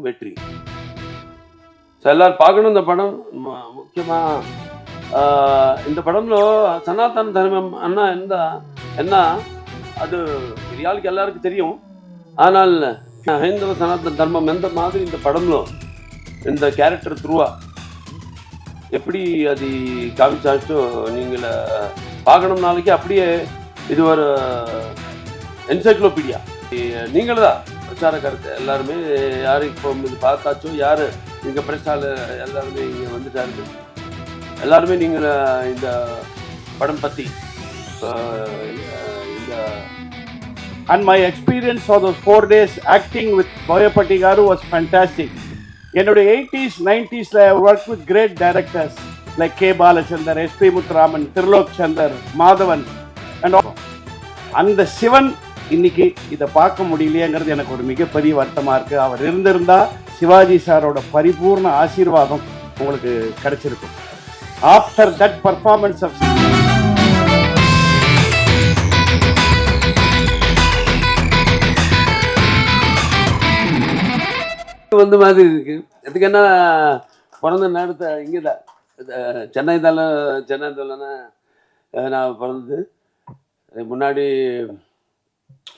வெற்றி. எல்லாரும் பார்க்கணும் இந்த படம். முக்கியமா இந்த படంలో సనాతన ధర్మం అన్న என்ன அது ரியாலிட்டி எல்லாருக்கும் தெரியும். ஆனால் ஹைந்தவ சனாதன தர்மம் எந்த மாதிரி இந்த படంలో இந்த கேரக்டர் த்ரூவா எப்படி அது காமிச்சாச்சோ நீங்கள பார்க்கணும் நாளைக்கு. அப்படியே இது ஒரு என்சைக்ளோபீடியா. நீங்கள தான் பிரச்சார கருத்து எல்லாருமே யாரு இப்போ இது பார்த்தாச்சோ யாரு இங்க பிரச்சார எல்லாருமே இங்க வந்துட்டாரு. எல்லாருமே நீங்கள் இந்த படம் பத்தி இந்த and my experience for those 4 days acting with Boyapatti Garu was fantastic. என்னுடைய 80s 90s I worked with great directors like K. Balachandar, S. P. Muthuraman, Trilok Chandar, Madhavan and all. அந்த சிவன் இன்னைக்கு இதை பார்க்க முடியலையேங்கிறது எனக்கு ஒரு மிகப்பெரிய வருத்தமா இருக்கு. அவர் இருந்திருந்தா சிவாஜி சாரோட பரிபூர்ண ஆசீர்வாதம் உங்களுக்கு கிடைச்சிருக்கும். After that performance of வந்து மாதிரி இருக்கு. அதுக்கு என்ன பிறந்த நேரத்தை இங்கே தான் சென்னை தானே நான் பிறந்தது. முன்னாடி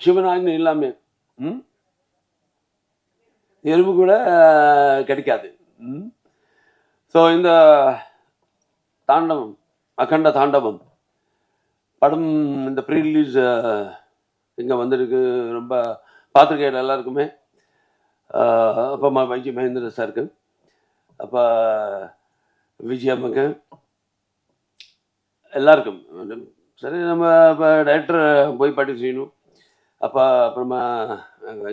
சிவனான்னு இல்லாமே எறும்பு கூட கிடைக்காது. ஸோ இந்த தாண்டவம் அகண்ட தாண்டவம் படம் இந்த ப்ரீ ரிலீஸ் இங்கே வந்திருக்கு. ரொம்ப பார்த்துருக்கேன் எல்லாருக்குமே. அப்பா வைஜி மகேந்திர சாருக்கு, அப்பா விஜயம்மாக்கு, எல்லாருக்கும். சரி நம்ம இப்போ டைரக்டர் போய் பாட்டி செய்யணும். அப்பா அப்புறமா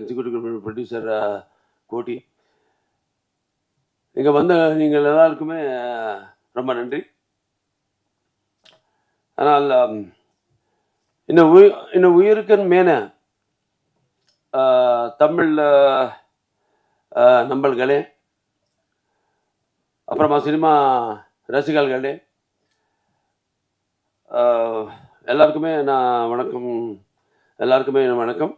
எக்ஸிக்யூட்டிவ் ப்ரொடியூசர் கோட்டி, இங்கே வந்த நீங்கள் எல்லாருக்குமே ரொம்ப நன்றி. ஆனால் இன்னும் உயிருக்குன்னு மேன தமிழ் நம்பல்களே, அப்புறமா சினிமா ரசிகர்களே எல்லாருக்குமே நான் வணக்கம். எல்லாருக்குமே வணக்கம்.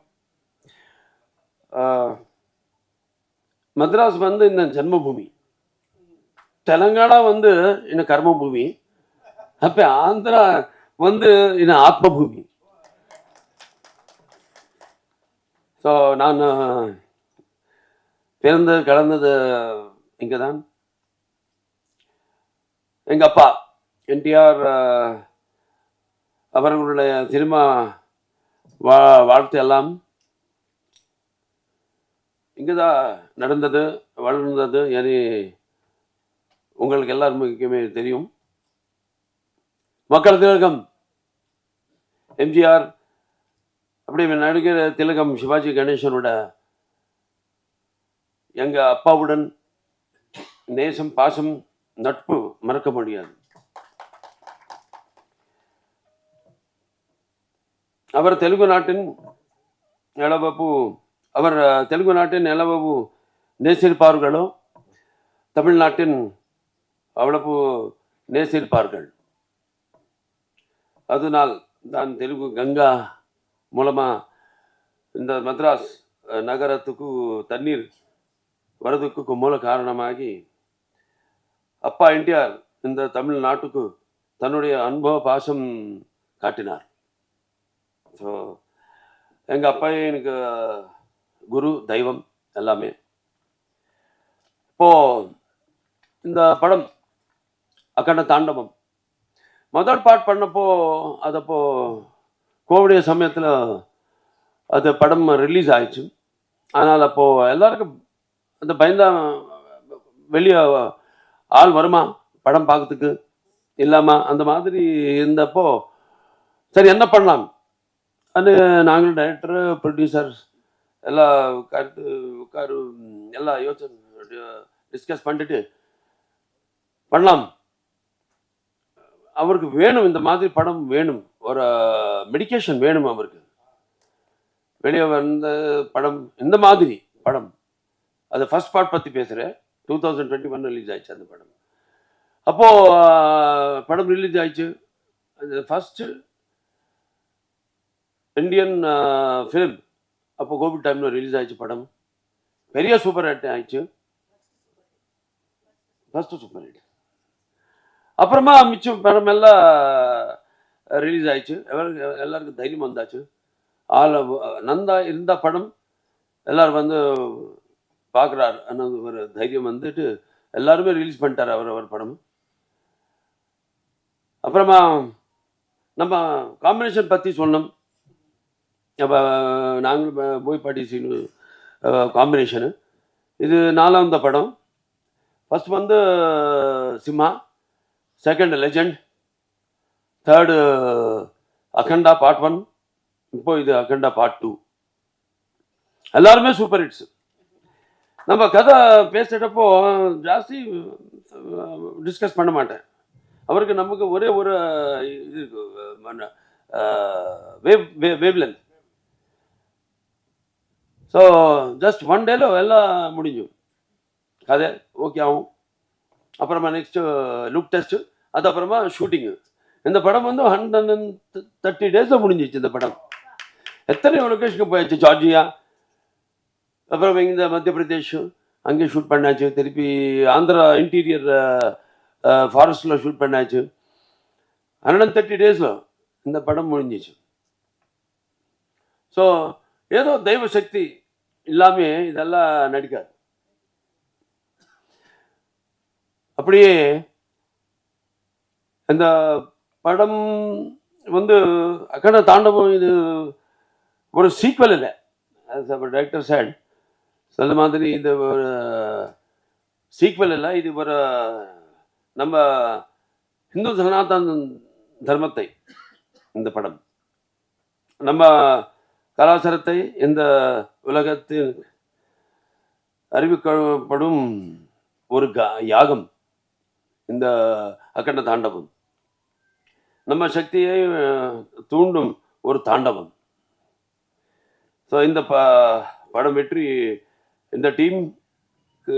மദ്രാஸ் வந்து இந்த ஜன்மபூமி, தெலங்கானா வந்து இன்னும் கர்மபூமி, அப்போ ஆந்திரா வந்து இன்னும் ஆத்மபூமி. ஸோ நான் பிறந்து கலந்தது இங்கே தான். எங்கள் அப்பா என்டிஆர் அவர்களுடைய சினிமா வாழ்த்து எல்லாம் இங்கே தான் நடந்தது, வளர்ந்தது. ஏனி உங்களுக்கு எல்லாருக்குமே தெரியும். மக்கள் திலகம் எம்ஜிஆர், அப்படி நடிகர் திலகம் சிவாஜி கணேசனோட எங்கள் அப்பாவுடன் நேசம், பாசம், நட்பு மறக்க முடியாது. அவர் தெலுங்கு நாட்டின் எளவப்பு நேசிருப்பார்களோ தமிழ்நாட்டின் அவ்வளவு நேசிருப்பார்கள். அதனால் தான் தெலுங்கு கங்கா மூலமா இந்த மദ്രാஸ் நகரத்துக்கு தண்ணீர் வரதுக்கு மூல காரணமாகி அப்பா என்டிஆர் இந்த தமிழ்நாட்டுக்கு தன்னுடைய அனுபவ பாசம் காட்டினார். ஸோ எங்கள் அப்பா எனக்கு குரு, தெய்வம் எல்லாமே. இப்போ இந்த படம் அகண்ட தாண்டவம் முதல் பார்ட் பண்ணப்போ அதப்போ கோவிடைய சமயத்தில் அது படம் ரிலீஸ் ஆயிடுச்சு. ஆனால் அப்போது எல்லாருக்கும் அந்த பயந்தா வெளியே ஆள் வருமா படம் பார்க்கறதுக்கு இல்லாமா அந்த மாதிரி இருந்தப்போ சரி என்ன பண்ணலாம் அது நாங்களும் டைரக்டர் ப்ரொடியூசர் எல்லாம் உட்காரு எல்லாம் யோசனை டிஸ்கஸ் பண்ணிட்டு பண்ணலாம். அவருக்கு வேணும் இந்த மாதிரி படம் வேணும், ஒரு மெடிக்கேஷன் வேணும் அவருக்கு. வெளியே வந்த படம் இந்த மாதிரி படம், அது ஃபர்ஸ்ட் பார்ட் பற்றி பேசுகிறேன். 2021 ரிலீஸ் ஆயிடுச்சு அந்த படம். அப்போது படம் ரிலீஸ் ஆயிடுச்சு. அது ஃபஸ்ட்டு இந்தியன் ஃபிலிம் அப்போ கோவிட் டைமில் ரிலீஸ் ஆயிடுச்சு படம். பெரிய சூப்பர் ஹிட் ஆயிடுச்சு, ஃபர்ஸ்ட் சூப்பர் ஹிட். அப்புறமா மிச்சம் படம் எல்லாம் ரிலீஸ் ஆயிடுச்சு, எல்லாருக்கும் தைரியம் வந்தாச்சு. நந்தா இருந்த படம் எல்லாரும் வந்து பார்க்குறாரு ಅನ್ನೋದು ஒரு தைரியம் வந்துட்டு எல்லாருமே ரிலீஸ் பண்ணிட்டார் அவர் படம். அப்புறமா நம்ம காம்பினேஷன் பற்றி சொன்னோம். அப்போ நாங்களும் போய்பாட்டி சீனு காம்பினேஷனு. இது 4வது படம். ஃபர்ஸ்ட் வந்து Simha, second legend, third Akhanda part 1, இப்போ இது அகண்டா பார்ட் 2. எல்லாருமே சூப்பர் ஹிட்ஸ். நம்ம கதை பேசுகிறப்போ ஜாஸ்தி டிஸ்கஸ் பண்ண மாட்டேன். அவருக்கு நமக்கு ஒரே ஒரு இது wave length. So just one டேல எல்லாம் முடிஞ்சும் கதை ஓகே ஆகும். அப்புறமா நெக்ஸ்ட்டு லுக் டெஸ்ட்டு, அது அப்புறமா ஷூட்டிங்கு. இந்த படம் வந்து 130 days முடிஞ்சிச்சு. இந்த படம் எத்தனை லொக்கேஷனுக்கு போயாச்சு. ஜார்ஜியா, அப்புறம் இந்த மத்திய பிரதேஷ் அங்கே ஷூட் பண்ணாச்சு. திருப்பி ஆந்திரா இன்டீரியர் ஃபாரஸ்டில் ஷூட் பண்ணாச்சு. 130 days இந்த படம் முடிஞ்சிச்சு. ஸோ ஏதோ தெய்வ சக்தி இல்லாமல் இதெல்லாம் நடிக்காது. அப்படியே இந்த படம் வந்து அகண்ட தாண்டவம் இது ஒரு சீக்வல் இல்லை. டைரக்டர் சார் சொல்ல மாதிரி இது ஒரு சீக்வல் இல்லை. இது ஒரு நம்ம இந்து சனாதன தர்மத்தை, இந்த படம் நம்ம கலாச்சாரத்தை இந்த உலகத்தில் அறிவிக்கப்படும் ஒரு யாகம் இந்த அகண்ட தாண்டவம். நம்ம சக்தியை தூண்டும் ஒரு தாண்டவம். ஸோ இந்த படம் வெற்றி இந்த டீமுக்கு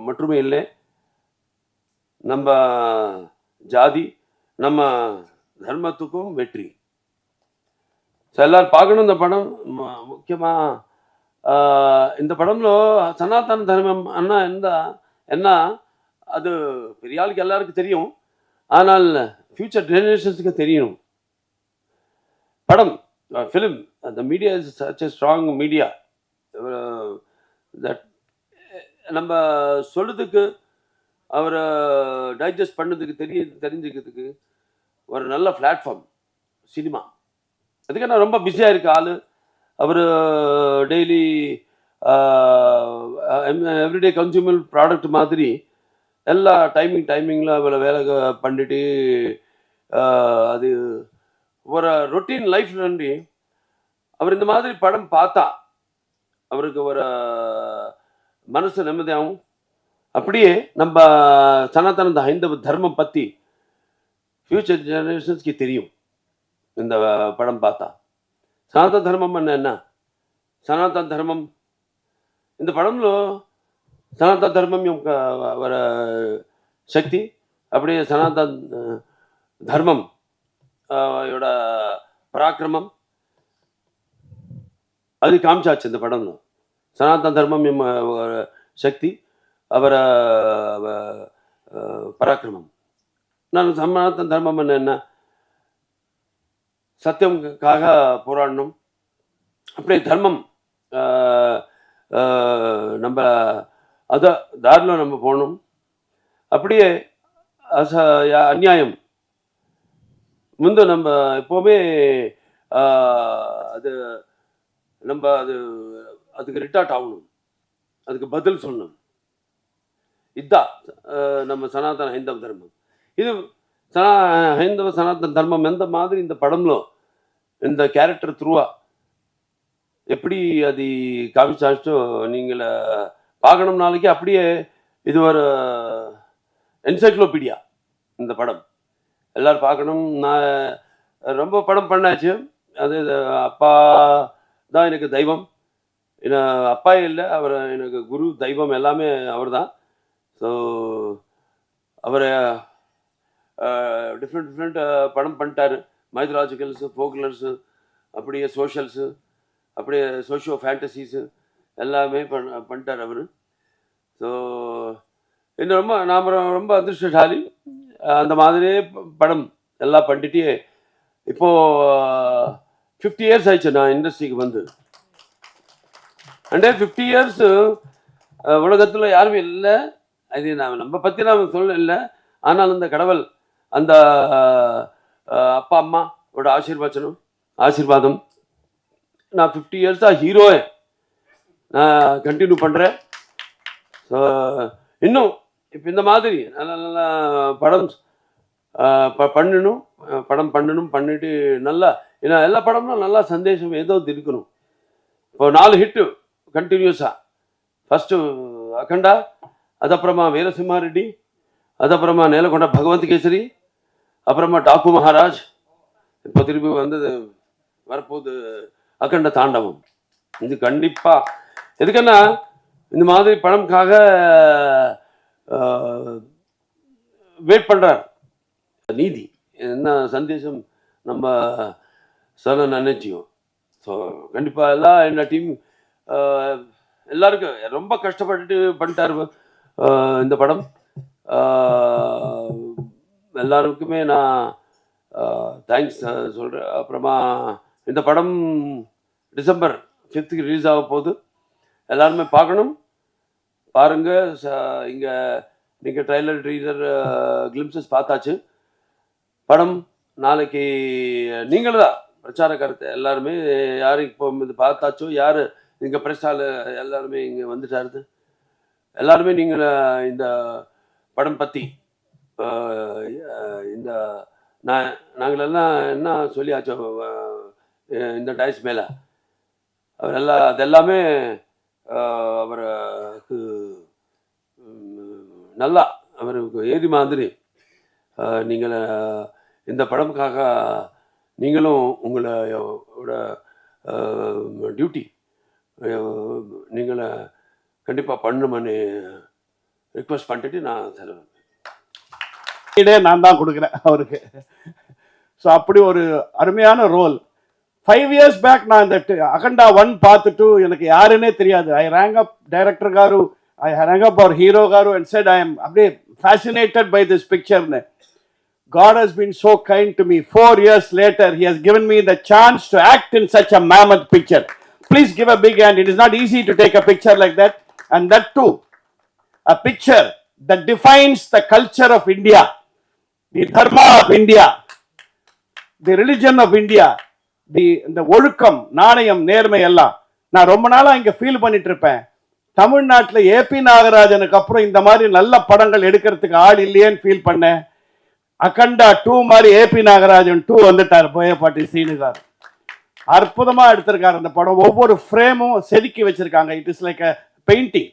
மட்டுமே இல்லை, நம்ம ஜாதி நம்ம தர்மத்துக்கும் வெற்றி. ஸோ எல்லாரும் பார்க்கணும் இந்த படம். முக்கியமாக இந்த படம்లో சனாதன தர்மம் என்ன அது பெரிய ஆளுக்கு எல்லாருக்கும் தெரியும். ஆனால் ஃபியூச்சர் ஜெனரேஷன்ஸுக்கு தெரியணும். படம் film the media is such a strong media that நம்ம சொல்றதுக்கு அவரை டைஜஸ்ட் பண்ணதுக்கு தெரிஞ்சுக்கிறதுக்கு ஒரு நல்ல பிளாட்ஃபார்ம் சினிமா. அதுக்கு நான் ரொம்ப பிஸியாக இருக்க ஆள். அவர் டெய்லி எவ்ரிடே கன்சூமர் ப்ராடக்ட் மாதிரி எல்லா டைமிங்கில் அவளை வேலை பண்ணிட்டு அது ஒரு ரொட்டீன் லைஃப் நன்றி. அவர் இந்த மாதிரி படம் பார்த்தா அவருக்கு ஒரு மனசு நிம்மதியாகும். அப்படியே நம்ம சனாதன ஹைந்தவ தர்மம் பற்றி ஃபியூச்சர் ஜெனரேஷன்ஸ்க்கு தெரியும். இந்த படம் பார்த்தா సనాతన ధర్మం అన్న సనాతన ధర్మం இந்த படம்లో సనాతన ధర్మం యొక్క சக்தி அப்படியே சனாதன தர்மம் யோட பராக்கிரமம் அது காமிச்சாச்சு இந்த படம்లో. సనాతన ధర్మం சக்தி அவர பராக்கிரமம். நான் சனாதன தர்மம் என்ன சத்தியம்காக போராடணும். அப்படியே தர்மம் நம்ம அதை தாரில் நம்ம போகணும். அப்படியே அநியாயம் முந்து நம்ம எப்போவுமே அது நம்ம அதுக்கு ரிட்டார்ட் ஆகணும், அதுக்கு பதில் சொல்லணும். இதுதான் நம்ம సనాతన హైందవ ధర్మం. ఇది హైందవ సనాతన ధర్మం எந்த மாதிரி இந்த படம்లో இந்த கேரக்டர் த்ரூவா எப்படி அது காமிச்சாச்சோ நீங்கள் பார்க்கணும் நாளைக்கு. அப்படியே இது ஒரு என்சைக்ளோபீடியா இந்த படம், எல்லாரும் பார்க்கணும். நான் ரொம்ப படம் பண்ணாச்சு. அது அப்பா தான் எனக்கு தெய்வம். அப்பா இல்லை, அவர் எனக்கு குரு, தெய்வம் எல்லாமே அவர் தான். ஸோ அவரை டிஃப்ரெண்ட் படம் பண்ணிட்டாரு. மைத்ராலஜிக்கல்ஸு, ஃபோக்லர்ஸு, அப்படியே சோஷியல்ஸு, அப்படியே சோஷியோ ஃபேண்டசிஸு எல்லாமே பண்ணிட்டார் அவர். ஸோ இன்னும் நாம் ரொம்ப அதிர்ஷ்டசாலி. அந்த மாதிரியே படம் எல்லாம் பண்ணிட்டு இப்போது 50 years ஆயிடுச்சு நான் இண்டஸ்ட்ரிக்கு வந்து. அண்டே 50 years உலகத்தில் யாருமே இல்லை. அது நம்ம பற்றி நாம் சொல்ல இல்லை. ஆனால் அந்த கடவுள் அந்த அப்பா அம்மாவோட ஆசீர்வாதம் நான் 50 years ஹீரோவை நான் கண்டினியூ பண்ணுறேன். ஸோ இன்னும் இப்போ இந்த மாதிரி நல்ல நல்ல படம் பண்ணிட்டு நல்லா, ஏன்னா எல்லா படமும் நல்லா சந்தேஷம் ஏதோ இருக்கணும். இப்போ 4 ஹிட்டு கண்டினியூஸாக. ஃபஸ்ட்டு அகண்டா, அதுக்கப்புறமா வீரசிம்ஹா ரெட்டி, அதுக்கப்புறமா நேலகொண்ட பகவந்த் கேசரி, அப்புறமா டாக்கு மகாராஜ், இப்போ திருப்பி வந்தது வரப்போகுது அகண்ட தாண்டவம். இது கண்டிப்பாக எதுக்குன்னா இந்த மாதிரி படம்காக வெயிட் பண்ணுறார். நீதி என்ன சந்தேஷம் நம்ம சொல்ல நினைச்சியும். ஸோ கண்டிப்பாக எல்லாம் என்ன டீம் எல்லாருக்கும் ரொம்ப கஷ்டப்பட்டுட்டு பண்ணிட்டார் இந்த படம். எல்லாருக்குமே நான் தேங்க்ஸ் சொல்கிறேன். அப்புறமா இந்த படம் December 5th ரிலீஸ் ஆக போகுது. எல்லாருமே பார்க்கணும், பாருங்க. இங்கே நீங்கள் ட்ரைலர் ட்ரீலர் கிளிம்சஸ் பார்த்தாச்சு. படம் நாளைக்கு நீங்களும் தான் பிரச்சார கருத்து எல்லாருமே யார் இப்போ இது பார்த்தாச்சோ, யார் இங்கே ப்ரெஸ் ஹால் எல்லாருமே இங்கே வந்துட்டாருது. எல்லாருமே நீங்கள் இந்த படம் பற்றி இந்த நாங்களெல்லாம் என்ன சொல்லியாச்சோ இந்த டைஸ் மேலே அவர் அதெல்லாமே அவருக்கு நல்லா அவருக்கு ஏறி மாதிரி நீங்கள் இந்த படமுக்காக நீங்களும் உங்களோட டியூட்டி நீங்களை கண்டிப்பாக பண்ணணும்னு ரிக்வெஸ்ட் பண்ணிட்டு நான் செலவு நான் தான் கொடுக்குறேன் அவருக்கு. ஸோ அப்படி ஒரு அருமையான ரோல். 5 years பேக் நான் இந்த அகண்டா 1 பார்த்துட்டு எனக்கு யாருன்னே தெரியாது. ஐ ரேங் அப் டைரக்டர் காரு, ஐ ரேங் அப் அவர் ஹீரோ காரு அண்ட் செட் ஐ எம் அப்படியே fascinated by this picture. God has been so kind to me. 4 years later, He has given me the chance to act in such a mammoth picture. Please give a big hand. It is not easy to take a picture like that. And that too, a picture that defines the culture of India, the dharma of India, the religion of India, the ஒழுக்கம், நாணயம், நேர்மை எல்லாம். நான் ரொம்ப நாளா இங்க feel பண்ணிட்டு இருப்பேன், தமிழ்நாட்டில் ஏபி நாகராஜனுக்கு அப்புறம் இந்த மாதிரி நல்ல படங்கள் எடுக்கிறதுக்கு ஆள் இல்லையேன்னு ஃபீல் பண்ணேன். அகண்டா 2 மாதிரி ஏபி நாகராஜன் 2 வந்துட்டார். போயப்பாட்டி சீனுகார் அற்புதமா எடுத்திருக்காரு அந்த படம். ஒவ்வொரு ஃப்ரேமும் செதுக்கி வச்சிருக்காங்க. It is like a painting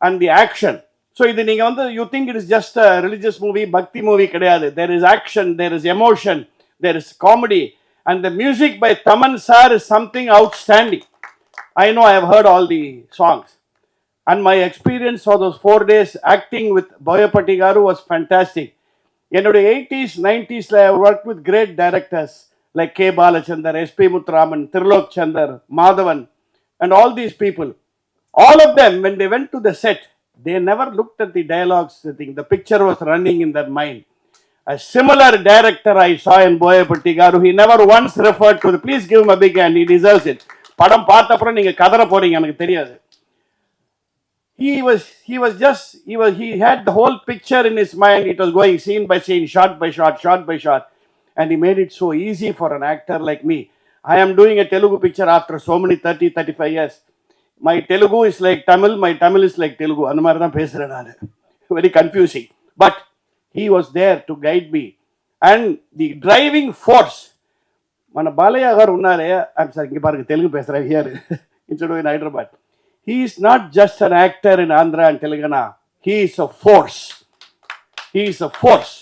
and the action. So இது நீங்க வந்து you think it is just a religious movie, பக்தி மூவி கிடையாது. There is action, there is emotion, there is comedy, and the music by Taman sir is something outstanding. I know I have heard all the songs, and my experience for those 4 days acting with Boyapatti garu was fantastic. என்னோட 80s 90s I worked with great directors like K. Balachandar, S. P. Muthuraman, Trilok Chandar, Madhavan, and all these people. All of them, when they went to the set, they never looked at the dialogues. The picture was running in their mind. A similar director I saw in Boyapatti garu. He never once referred to the, please give him a big hand, he deserves it. படம் பார்த்த அப்புறம் நீங்க கதற போறீங்க, எனக்கு தெரியாது. He had the whole picture in his mind. It was going scene by scene, shot by shot, and he made it so easy for an actor like me. I am doing a Telugu picture after so many 35 years. My Telugu is like Tamil, my Tamil is like Telugu. அந்த மாதிரி தான் பேசுறேன் நான். Very confusing, but he was there to guide me. And the driving force, మన బాలయ్య గారు ఉన్నారే, sir ఇంక பாருங்க தெலுங்கு பேசுறேன் here instead of in Hyderabad. He is not just an actor in Andhra and Telangana. He is a force. He is a force.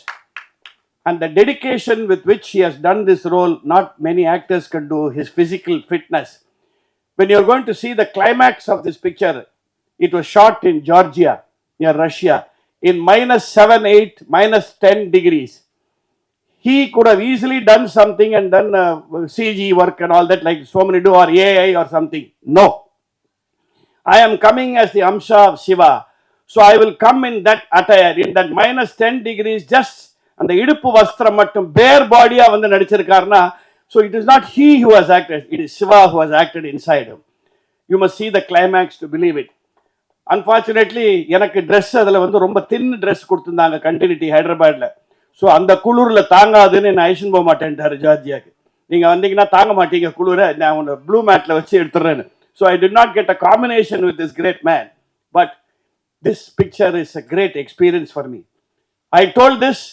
And the dedication with which he has done this role, not many actors can do. His physical fitness. When you are going to see the climax of this picture, it was shot in Georgia, near Russia, in -7, -8, -10 degrees. He could have easily done something and done CG work and all that, like so many do, or AI or something. No. I am coming as the Amsha of Shiva. So I will come in that attire, in that minus 10 degrees, just அந்த இடுப்பு வஸ்திரம் மட்டும் bare body-ஆ வந்து நடிச்சிருக்காருன்னா, so it is not he who has acted, it is Shiva who has acted inside him. You must see the climax to believe it. Unfortunately, எனக்கு dress அதில் வந்து ரொம்ப தின் dress கொடுத்துருந்தாங்க கண்டினியூட்டி ஹைதராபாத்தில். ஸோ அந்த குளிரில் தாங்காதுன்னு என்ன ஐஷன் போக மாட்டேன்ட்டார் ஜார்ஜியாவுக்கு. நீங்கள் வந்தீங்கன்னா தாங்க மாட்டீங்க குளிரை, நான் உன்னை ப்ளூ மேட்டில் வச்சு எடுத்துடுறேன்னு. So I did not get a combination with this great man, but this picture is a great experience for me. I told this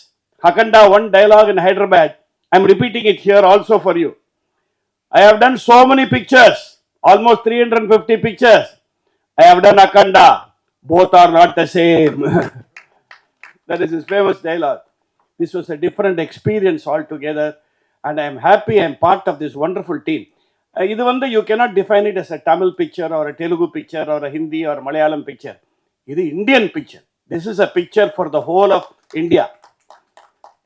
Akanda one dialogue in Hyderabad. I am repeating it here also for you. I have done so many pictures, almost 350 pictures. I have done Akanda. Both are not the same. That is his famous dialogue. This was a different experience altogether, and I am happy I am part of this wonderful team. இது வந்து you cannot define it as a Tamil picture or a Telugu picture or a Hindi or Malayalam picture. இது Indian picture. This is a picture for the whole of India.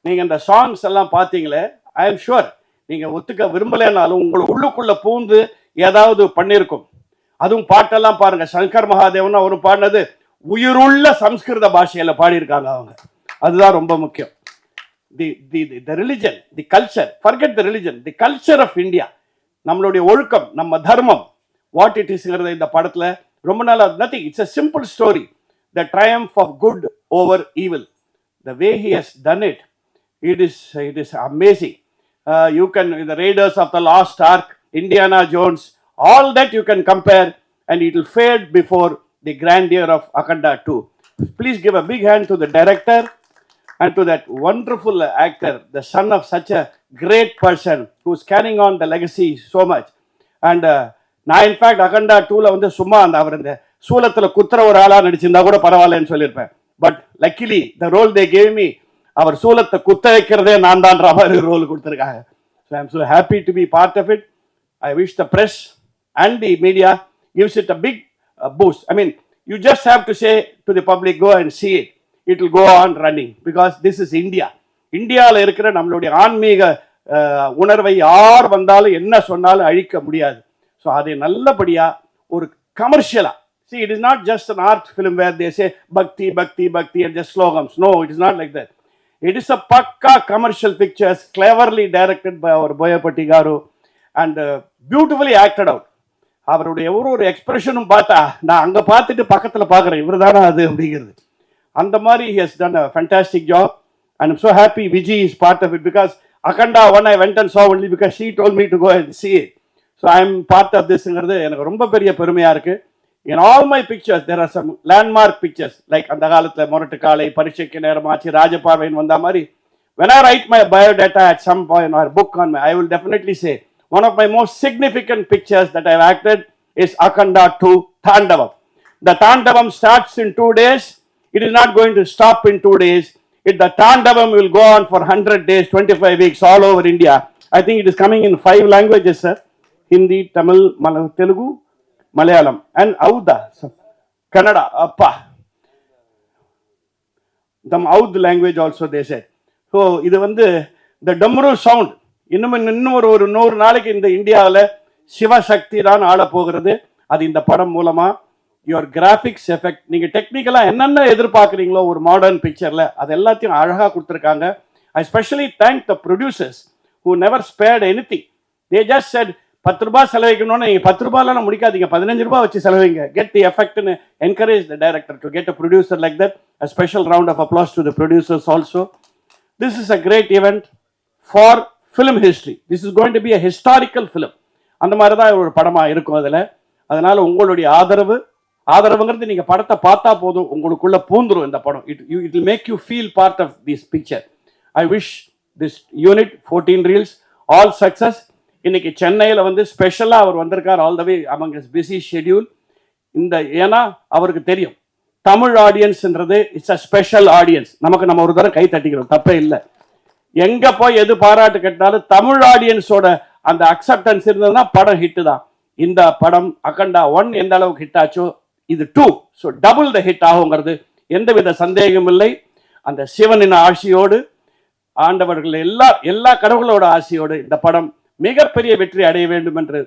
நீங்கள் இந்த songs எல்லாம் பார்த்தீங்களே, I am sure நீங்கள் ஒத்துக்க விரும்பலைனாலும் உங்களை உள்ளுக்குள்ளே பூந்து ஏதாவது பண்ணியிருக்கும். அதுவும் பாட்டெல்லாம் பாருங்கள், சங்கர் மகாதேவன் அவர் பாடினது உயிருள்ள சம்ஸ்கிருத பாஷையில் பாடியிருக்காங்க அவங்க. அதுதான் ரொம்ப முக்கியம். The religion, the culture, forget the religion, the culture of India, நம்மளுடைய ஒழுக்கம், நம்ம தர்மம், வாட் இட் இஸ்ங்கிறத இந்த படத்தில் ரொம்ப நாளாக nothing. It's a simple story, the triumph of good over evil. The way he has done it, it is amazing. You can, the Raiders of the Lost Ark, Indiana Jones, all that you can compare, and it will fade before the grandeur of Akanda 2. Please give a big hand to the director and to that wonderful actor, the son of such a great person who's carrying on the legacy so much. And நான் in fact Akhanda 2ல வந்து சும்மா அந்த அவர் இந்த சூலத்தில் குத்துற ஒரு ஆளாக நடிச்சிருந்தா கூட பரவாயில்லன்னு சொல்லியிருப்பேன். But luckily the role they gave me, அவர் சூலத்தை குத்த வைக்கிறதே நான் தான்ற மாதிரி ரோல் கொடுத்துருக்காங்க. So I am so happy to be part of it. I wish the press and the media gives it a big boost. I mean, you just have to say to the public, go and see it. It will go on running because this is India. இந்தியாவில் இருக்கிற நம்மளுடைய ஆன்மீக உணர்வை யார் வந்தாலும் என்ன சொன்னாலும் அழிக்க முடியாது. ஸோ அதை நல்லபடியாக ஒரு கமர்ஷியலாக, see, it is not just an art film where they say bhakti, bhakti, bhakti and just slogans. No, it is not like that. It is a pakka commercial pictures, cleverly directed by our Boyapati Garu and beautifully acted out. அவருடைய ஒரு எக்ஸ்பிரஷனும் பார்த்தா நான் அங்கே பார்த்துட்டு பக்கத்தில் பார்க்குறேன் இவர் தானே அது அப்படிங்கிறது. அந்த மாதிரி he has done a fantastic job and I'm so happy Vijay is part of it because Akanda 1 I went and saw only because she told me to go and see it. So I am part of this-ங்கிறது எனக்கு ரொம்ப பெரிய பெருமையாக இருக்குது. In all my pictures, there are some landmark pictures, like அந்த காலத்தில் முரட்டு காலை, பரீட்சைக்கு நேரமாச்சு, ராஜபார்வைன்னு வந்த மாதிரி. When I write my biodata at some point or book on me, I will definitely say one of my most significant pictures that I have acted is Akanda 2 Tandavam. The Tandavam starts in 2 days. It is not going to stop in 2 days. The Tandavam will go on for 100 days, 25 weeks all over India. I think it is coming in 5 languages, sir. Hindi, Tamil, Telugu, Malayalam and Audha, Kannada, appa. The Audh language also they said. So, இது வந்து the Damru sound. இன்னும் ஒரு 100 நாளைக்கு இந்த இந்தியாவில் சிவசக்தி தான் ஆள போகிறது. அது இந்த படம் மூலமா your graphics effect, நீங்க டெக்னிக்கலாக என்னென்ன எதிர்பார்க்குறீங்களோ ஒரு மாடர்ன் பிக்சரில் அது எல்லாத்தையும் அழகாக கொடுத்துருக்காங்க. I especially thank the producers who never spared anything. They just said 10 ரூபாய் செலவிக்கணும்னு நீங்கள் 10 ரூபாயெலாம் முடிக்காதீங்க, 15 ரூபாய் வச்சு செலவிங்க. Get the effect and encourage the director to get a producer like that. A special round of applause to the producers also. This is a great event for film history. This is going to be a historical film. அந்த மாதிரி தான் ஒரு படமாக இருக்கும் அதில். அதனால் உங்களுடைய ஆதரவுங்கிறது நீங்கள் படத்தை பார்த்தா போதும் உங்களுக்குள்ளே பூந்துரும் இந்த படம். It will make you feel part of this picture. I wish this unit 14 reels all success. இன்னைக்கு சென்னையில் வந்து ஸ்பெஷலாக அவர் வந்திருக்கார் all the way among his busy schedule. ஏன்னா அவருக்கு தெரியும் தமிழ் ஆடியன்ஸ்ன்றது இட்ஸ் அ ஸ்பெஷல் ஆடியன்ஸ். நம்ம ஒரு தடவை கை தட்டிக்கிறோம், தப்பே இல்லை. எங்கே போய் எது பாராட்டு கேட்டாலும் தமிழ் ஆடியன்ஸோட அந்த அக்செப்டன்ஸ் இருந்ததுன்னா படம் ஹிட்டு தான். இந்த படம் அகண்டா 1 எந்த அளவுக்கு ஹிட் ஆச்சோ இது 2 ஸோ டபுள் த ஹிட் ஆகுங்கிறது எந்தவித சந்தேகம் இல்லை. அந்த சிவனின் ஆட்சியோடு ஆண்டவர்கள் எல்லா கடவுளோட ஆசையோடு இந்த படம் மிகப்பெரிய வெற்றி அடைய வேண்டும் என்று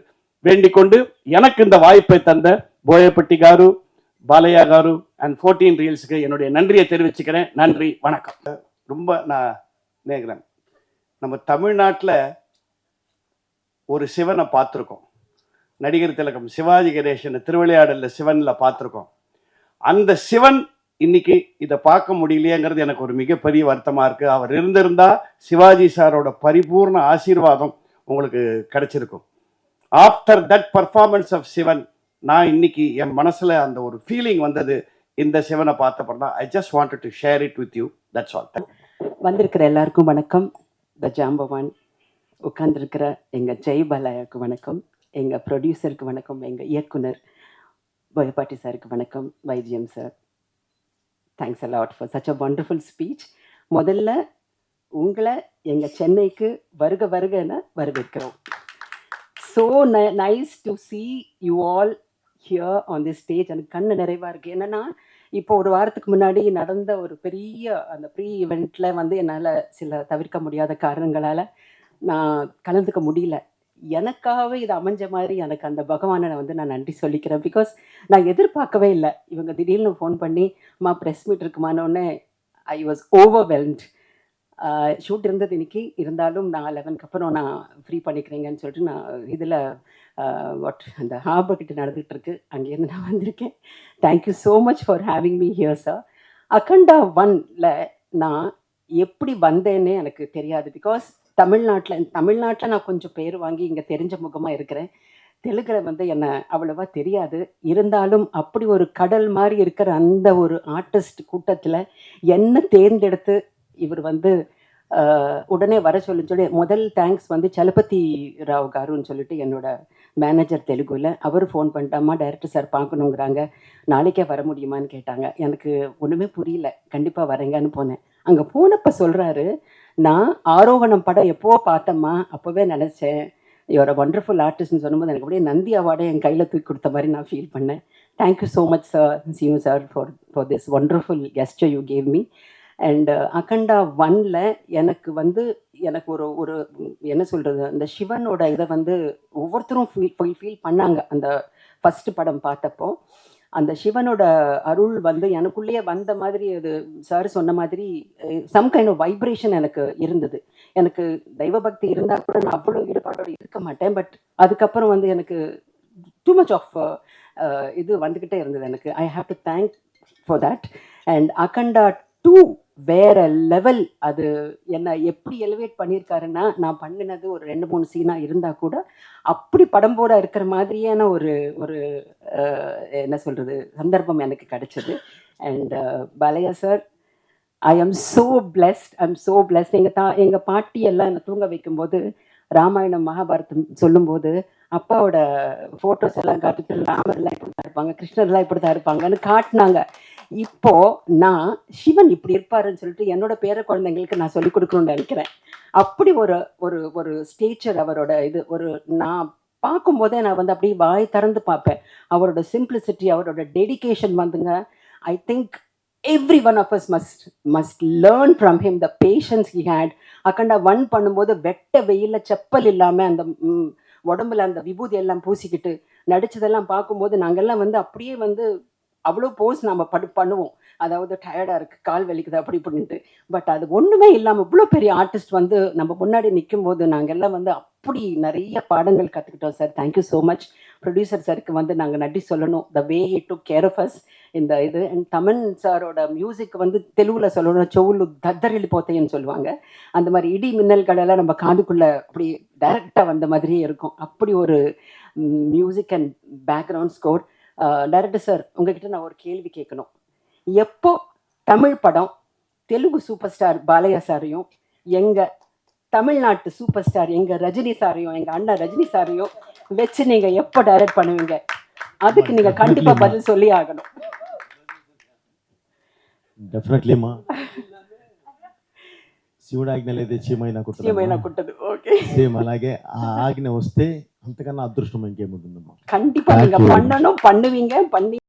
வேண்டிக் கொண்டு எனக்கு இந்த வாய்ப்பை தந்த బోయపట్టి గారు, బాలయ్య గారు అండ్ 14 ரீல்ஸ்க்கு என்னுடைய நன்றியை தெரிவிச்சுக்கிறேன். நன்றி, வணக்கம். ரொம்ப நான் நேர்கிறேன். நம்ம தமிழ்நாட்டில் ஒரு சிவனை பார்த்துருக்கோம். நடிகர் திலகம் சிவாஜி கணேசன் திருவிளையாடலில் சிவனில் பார்த்துருக்கோம். அந்த சிவன் இன்னைக்கு இதை பார்க்க முடியலையேங்கிறது எனக்கு ஒரு மிகப்பெரிய வருத்தமாக இருக்குது. அவர் இருந்திருந்தா சிவாஜி சாரோட பரிபூர்ண ஆசீர்வாதம் உங்களுக்கு கிடைச்சிருக்கும். After that performance of Sivan நான் இன்னைக்கு என் மனசில் அந்த ஒரு ஃபீலிங் வந்தது இந்த சிவனை பார்த்தப்பறம் தான். I just wanted to share it with you, that's all. வந்திருக்கிற எல்லாருக்கும் வணக்கம். த ஜாம்பவான் உட்கார்ந்துருக்கிற எங்கள் ஜெய் பாலாயாவுக்கு வணக்கம், எங்கள் ப்ரொடியூசருக்கு வணக்கம், எங்கள் இயக்குனர் போயப்பாட்டி சாருக்கு வணக்கம், YGM sir. Thanks a lot for such a wonderful speech. முதல்ல உங்களை எங்கள் சென்னைக்கு வருக வருகன்னு வரவேற்கிறோம். So nice to see you all here on this stage. எனக்கு கண்ணு நிறைவாக இருக்குது. என்னென்னா இப்போ ஒரு வாரத்துக்கு முன்னாடி நடந்த ஒரு பெரிய அந்த ப்ரீ ஈவெண்ட்டில் வந்து என்னால் சில தவிர்க்க முடியாத காரணங்களால் நான் கலந்துக்க முடியல. எனக்காகவே இது அமைஞ்ச மாதிரி எனக்கு அந்த பகவானை வந்து நான் நன்றி சொல்லிக்கிறேன். பிகாஸ் நான் எதிர்பார்க்கவே இல்லை. இவங்க திடீர்னு ஃபோன் பண்ணி அம்மா ப்ரெஸ் மீட் இருக்குமானோடனே ஐ வாஸ் ஓவர்வெல்ம்ட். ஷூட் இருந்தது இன்னைக்கு, இருந்தாலும் நான் 11க்கு அப்புறம் நான் ஃப்ரீ பண்ணிக்கிறேங்கன்னு சொல்லிட்டு நான் இதில் அந்த ஹார்பர் கிட்ட நடந்துகிட்டு இருக்கு, அங்கேருந்து நான் வந்திருக்கேன். Thank you so much for having me here sir. Akhanda 1ல் நான் எப்படி வந்தேன்னே எனக்கு தெரியாது. பிகாஸ் தமிழ்நாட்டில் நான் கொஞ்சம் பேர் வாங்கி இங்கே தெரிஞ்ச முகமாக இருக்கிறேன். தெலுங்கில் வந்து என்னை அவ்வளோவா தெரியாது. இருந்தாலும் அப்படி ஒரு கடல் மாதிரி இருக்கிற அந்த ஒரு ஆர்டிஸ்ட் கூட்டத்தில் என்னை தேர்ந்தெடுத்து இவர் வந்து உடனே வர சொல்லி முதல் தேங்க்ஸ் வந்து சலபதி ராவ் காருன்னு சொல்லிட்டு என்னோட மேனேஜர் தெலுங்குல. அவர் ஃபோன் பண்ணிட்டாம்மா டைரக்டர் சார் பார்க்கணுங்கிறாங்க, நாளைக்கே வர முடியுமான்னு கேட்டாங்க. எனக்கு ஒன்றுமே புரியல. கண்டிப்பாக வரேங்கன்னு போனேன். அங்கே போனப்போ சொல்கிறாரு, நான் ஆரோகணம் படம் எப்போ பார்த்தம்மா, அப்போவே நினச்சேன் யுவர் அ வண்டர்ஃபுல் ஆர்டிஸ்ட்னு சொல்லும்போது எனக்கு அப்படியே நந்தி அவார்டை என் கையில் தூக்கி கொடுத்த மாதிரி நான் ஃபீல் பண்ணேன். Thank you so much sir, Seenu sir, for this wonderful gesture you gave me. And Akhanda 1ல் எனக்கு வந்து எனக்கு ஒரு ஒரு என்ன சொல்கிறது, அந்த சிவனோட இதை வந்து ஒவ்வொருத்தரும் ஃபீல் பண்ணாங்க. அந்த ஃபஸ்ட்டு படம் பார்த்தப்போ அந்த சிவனோட அருள் வந்து எனக்குள்ளேயே வந்த மாதிரி, அது சார் சொன்ன மாதிரி சம் கைண்ட் ஆஃப் வைப்ரேஷன் எனக்கு இருந்தது. எனக்கு தெய்வ பக்தி இருந்தால் கூட நான் அவ்வளோ ஈடுபாடோடு இருக்க மாட்டேன். பட் அதுக்கப்புறம் வந்து எனக்கு டூ மச் ஆஃப் இது வந்துக்கிட்டே இருந்தது எனக்கு. I have to thank for that. And Akhanda 2 வேற லெவல். அது என்னை எப்படி எலிவேட் பண்ணியிருக்காருன்னா, நான் பண்ணினது ஒரு 2-3 சீனாக இருந்தால் கூட அப்படி படம் போட இருக்கிற மாதிரியான ஒரு ஒரு என்ன சொல்கிறது சந்தர்ப்பம் எனக்கு கிடைச்சது. And Balayya sir, I am so blessed. எங்கள் பாட்டியெல்லாம் என்னை தூங்க வைக்கும்போது ராமாயணம் மகாபாரதம் சொல்லும்போது அப்பாவோட ஃபோட்டோஸ் எல்லாம் காட்டிட்டு ராமர்லாம் இப்படி தான் இருப்பாங்க, கிருஷ்ணர்லாம் இப்படி தான் இருப்பாங்கன்னு காட்டினாங்க. இப்போ நான் சிவன் இப்படி இருப்பாருன்னு சொல்லிட்டு என்னோட பேர குழந்தைங்களுக்கு நான் சொல்லிக் கொடுக்கணும்னு நினைக்கிறேன். அப்படி ஒரு ஒரு ஒரு ஸ்டேச்சர் அவரோட இது. ஒரு நான் பார்க்கும்போதே நான் வந்து அப்படியே வாய் திறந்து பார்ப்பேன். அவரோட சிம்பிளிசிட்டி, அவரோட டெடிகேஷன் வந்துங்க. I think every one of us must learn from him the patience he had. Akhanda 1 பண்ணும்போது வெட்ட வெயில செப்பல் இல்லாமல் அந்த உடம்புல அந்த விபூதி எல்லாம் பூசிக்கிட்டு நடிச்சதெல்லாம் பார்க்கும்போது நாங்கள்லாம் வந்து அப்படியே வந்து அவ்வளோ போஸ் நம்ம பண்ணுவோம். அதாவது டயர்டாக இருக்குது, கால் வலிக்குது அப்படி இப்படின்ட்டு. பட் அது ஒன்றுமே இல்லாமல் இவ்வளோ பெரிய ஆர்டிஸ்ட் வந்து நம்ம முன்னாடி நிற்கும் போது நாங்கள்லாம் வந்து அப்படி நிறைய பாடங்கள் கற்றுக்கிட்டோம் sir. Thank you so much. Producer சாருக்கு வந்து நாங்கள் நன்றி சொல்லணும். The way he took care of us இந்த இது. அண்ட் தமன் சாரோட மியூசிக் வந்து தெலுங்குல சொல்லணும், செவுலு தத்தரிலி போத்தைன்னு சொல்லுவாங்க. அந்த மாதிரி இடி மின்னல்களெல்லாம் நம்ம காதுக்குள்ளே அப்படி டைரெக்டாக வந்த மாதிரியே இருக்கும். அப்படி ஒரு music and background score. Director sir, உங்ககிட்ட நான் ஒரு கேள்வி கேட்கணும். எப்போ தமிழ் படம் தெலுங்கு சூப்பர் ஸ்டார் பாலையா சாரையும் எங்கள் தமிழ்நாட்டு சூப்பர் ஸ்டார் எங்கள் ரஜினி சாரையும் எங்கள் அண்ணா ரஜினி சாரையும் வச்சு நீங்கள் எப்போ டைரக்ட் பண்ணுவீங்க? அதுக்கு நீங்கள் கண்டிப்பாக பதில் சொல்லி ஆகணும். డెఫినెట్లీమా శివుడు ఆజ్ఞ లేదా చీమైనా కుట్టదు. ఓకే, సేమ్ అలాగే ఆ ఆజ్ఞ వస్తే అంతకన్నా అదృష్టం ఇంకేముంటుందమ్మా. கண்டிப்பாக நீங்கள் பண்ணணும், பண்ணுவீங்க, பண்ணி